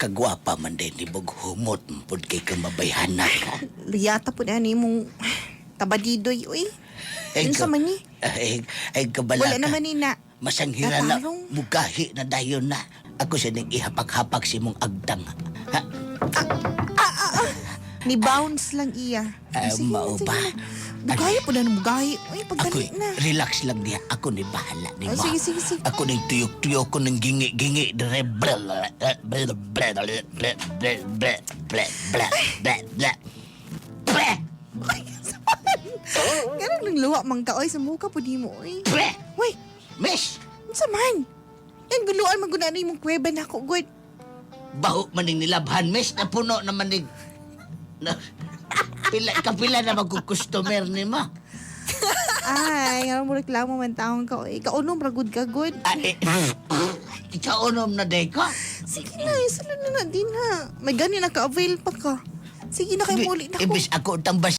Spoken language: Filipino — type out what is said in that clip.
kagwapa man din ni humot pud kay kamabayhana ka. Liyata po na ni mong tabadidoy, uy. Yun sa man ni. Ay kabala Wala ka. naman ni na. Masanghira na Natarong. mugahi na dayon na. Ako siya nang ihapak-hapak si mong agdang. Ha? Ni bounce lang iya. Sige, mao sige ba? na. Bugahi po na ng bugahi. Uy, Ako, pagdali na. relax lang niya. Ako ni bahala ni Oh, ma. sige, sige, sige. Ako ni tuyok-tuyok ko ng gingi-gingi. Dire Ganun ng luwa mang ka, oy. Sa muka po di mo, oy. Uy, Miss! sa man. Yan, guluan maguna na yung kuweba na ako, good. Baho maning nilabhan, miss. Napuno naman ni... kapila na magkukustomer ni ma. Ay, nga mo reklamo man taong ka, oy. Kaunom, ragod ka, good. Ay, ikaunom na day ka. Sige na, isulod na din ha. May gani na ka-avail pa ka. Sige na kayo muli na ko. Ibis ako tambas